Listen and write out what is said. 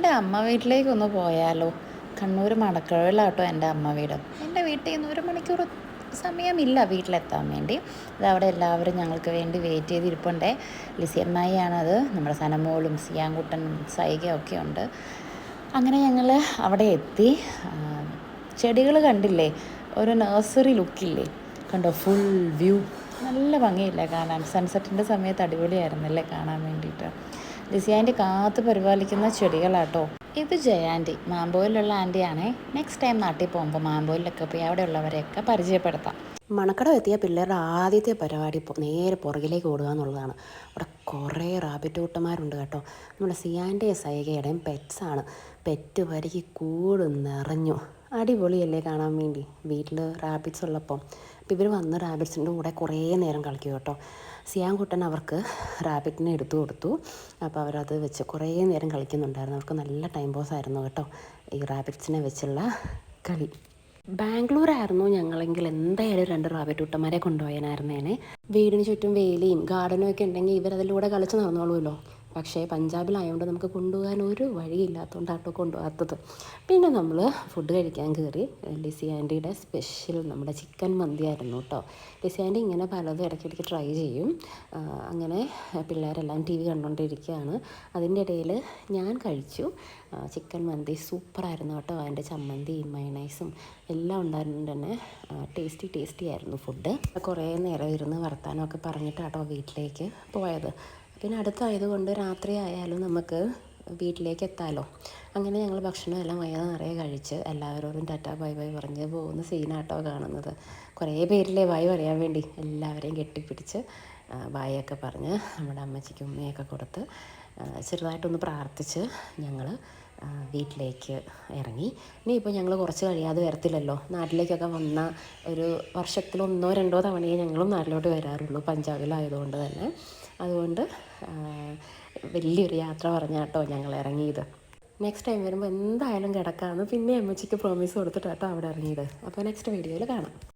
എൻ്റെ അമ്മ വീട്ടിലേക്കൊന്ന് പോയാലോ? കണ്ണൂർ മടക്കഴയിലാട്ടോ എൻ്റെ അമ്മ വീട്. എൻ്റെ വീട്ടിൽ നിന്ന് 1 മണിക്കൂർ സമയമില്ല വീട്ടിലെത്താൻ വേണ്ടി. അതവിടെ എല്ലാവരും ഞങ്ങൾക്ക് വേണ്ടി വെയിറ്റ് ചെയ്തിരിപ്പുണ്ടേ. ലിസിയമ്മായിയാണത്. നമ്മുടെ സനമോളും സിയാൻകുട്ടനും സൈകയൊക്കെ ഉണ്ട്. അങ്ങനെ ഞങ്ങൾ അവിടെ എത്തി. ചെടികൾ കണ്ടില്ലേ? ഒരു നഴ്സറി ലുക്കില്ലേ? കണ്ടോ? Full view. നല്ല ഭംഗിയില്ലേ കാണാൻ? സൺസെറ്റിൻ്റെ സമയത്ത് അടിപൊളിയായിരുന്നല്ലേ കാണാൻ വേണ്ടിയിട്ട്. ലിസിയാൻ്റി കാത്ത് പരിപാലിക്കുന്ന ചെടികളാട്ടോ. ഇത് ജയാൻ്റി, മാമ്പോയിലുള്ള ആൻറ്റിയാണേ. നെക്സ്റ്റ് ടൈം നാട്ടിൽ പോകുമ്പോൾ മാമ്പോയിലൊക്കെ പോയി അവിടെയുള്ളവരെയൊക്കെ പരിചയപ്പെടുത്താം. മണക്കടം എത്തിയ പിള്ളേരുടെ ആദ്യത്തെ പരിപാടി നേരെ പുറകിലേക്ക് ഓടുക എന്നുള്ളതാണ്. അവിടെ കുറേ റാബിറ്റ് കൂട്ടന്മാരുണ്ട് കേട്ടോ. നമ്മുടെ സിയാൻ്റെയും സൈകയുടെയും പെറ്റ്സാണ്. പെറ്റ് വരിക്ക് കൂട് നിറഞ്ഞു. അടിപൊളിയല്ലേ കാണാൻ വേണ്ടി, വീട്ടിൽ റാബിറ്റ്സ് ഉള്ളപ്പം. അപ്പോൾ ഇവർ വന്ന് റാബിറ്റ്സിൻ്റെ കൂടെ കുറേ നേരം കളിക്കും കേട്ടോ. സിയാൻകുട്ടൻ അവർക്ക് റാബിറ്റിനെ എടുത്തു കൊടുത്തു. അപ്പോൾ അവരത് വെച്ച് കുറേ നേരം കളിക്കുന്നുണ്ടായിരുന്നു. അവർക്ക് നല്ല ടൈം പാസ് ആയിരുന്നു കേട്ടോ ഈ റാബിറ്റ്സിനെ വെച്ചുള്ള കളി. ബാംഗ്ലൂരായിരുന്നു ഞങ്ങളെങ്കിൽ എന്തായാലും 2 റാബിറ്റ് കുട്ടന്മാരെ കൊണ്ടുപോയനായിരുന്നേനെ. വീടിന് ചുറ്റും വേലിയും ഗാർഡനും ഒക്കെ ഉണ്ടെങ്കിൽ ഇവരതിലൂടെ കളിച്ച് നടന്നോളൂമല്ലോ. പക്ഷേ പഞ്ചാബിലായതുകൊണ്ട് നമുക്ക് കൊണ്ടുപോകാൻ ഒരു വഴിയില്ലാത്തതുകൊണ്ടാട്ടോ കൊണ്ടുപോകാത്തത്. പിന്നെ നമ്മൾ ഫുഡ് കഴിക്കാൻ കയറി. ലിസി ആൻറ്റിയുടെ സ്പെഷ്യൽ നമ്മുടെ ചിക്കൻ മന്തിയായിരുന്നു കേട്ടോ. ലിസി ആൻറ്റി ഇങ്ങനെ പലതും ഇടയ്ക്കിടയ്ക്ക് ട്രൈ ചെയ്യും. അങ്ങനെ പിള്ളേരെല്ലാം TV കണ്ടുകൊണ്ടിരിക്കുകയാണ്. അതിൻ്റെ ഇടയിൽ ഞാൻ കഴിച്ചു. ചിക്കൻ മന്തി സൂപ്പറായിരുന്നു കേട്ടോ. അതിൻ്റെ ചമ്മന്തിയും മയണൈസും എല്ലാം ഉണ്ടായിരുന്നു തന്നെ. ടേസ്റ്റി ആയിരുന്നു ഫുഡ്. കുറേ നേരം ഇരുന്ന് വർത്താനമൊക്കെ പറഞ്ഞിട്ടാട്ടോ വീട്ടിലേക്ക് പോയത്. പിന്നെ അടുത്തായതുകൊണ്ട് രാത്രി ആയാലും നമുക്ക് വീട്ടിലേക്ക് എത്താമല്ലോ. അങ്ങനെ ഞങ്ങൾ ഭക്ഷണം എല്ലാം വയറ് നിറയെ കഴിച്ച് എല്ലാവരോടും ടാറ്റ ബൈ ബൈ പറഞ്ഞ് പോകുന്ന സീനാട്ടോ കാണുന്നത്. കുറേ പേരില്ലേ ബായ് പറയാൻ വേണ്ടി. എല്ലാവരെയും കെട്ടിപ്പിടിച്ച് ബായൊക്കെ പറഞ്ഞ് നമ്മുടെ അമ്മച്ചിക്കും ഉമ്മയൊക്കെ കൊടുത്ത് ചെറുതായിട്ടൊന്ന് പ്രാർത്ഥിച്ച് ഞങ്ങൾ വീട്ടിലേക്ക് ഇറങ്ങി. ഇനിയിപ്പോൾ ഞങ്ങൾ കുറച്ച് കഴിയാതെ വരത്തില്ലല്ലോ. നാട്ടിലേക്കൊക്കെ വന്ന ഒരു വർഷത്തിൽ 1-2 തവണയേ ഞങ്ങളും നാട്ടിലോട്ട് വരാറുള്ളൂ, പഞ്ചാബിലായതുകൊണ്ട് തന്നെ. അതുകൊണ്ട് വലിയൊരു യാത്ര പറഞ്ഞാട്ടോ ഞങ്ങൾ ഇറങ്ങിയത്. നെക്സ്റ്റ് ടൈം വരുമ്പോൾ എന്തായാലും കിടക്കാമെന്ന് പിന്നെ അമ്മച്ചിക്ക് പ്രോമിസ് കൊടുത്തിട്ടാട്ടോ അവിടെ ഇറങ്ങിയത്. അപ്പോൾ നെക്സ്റ്റ് വീഡിയോയിൽ കാണാം.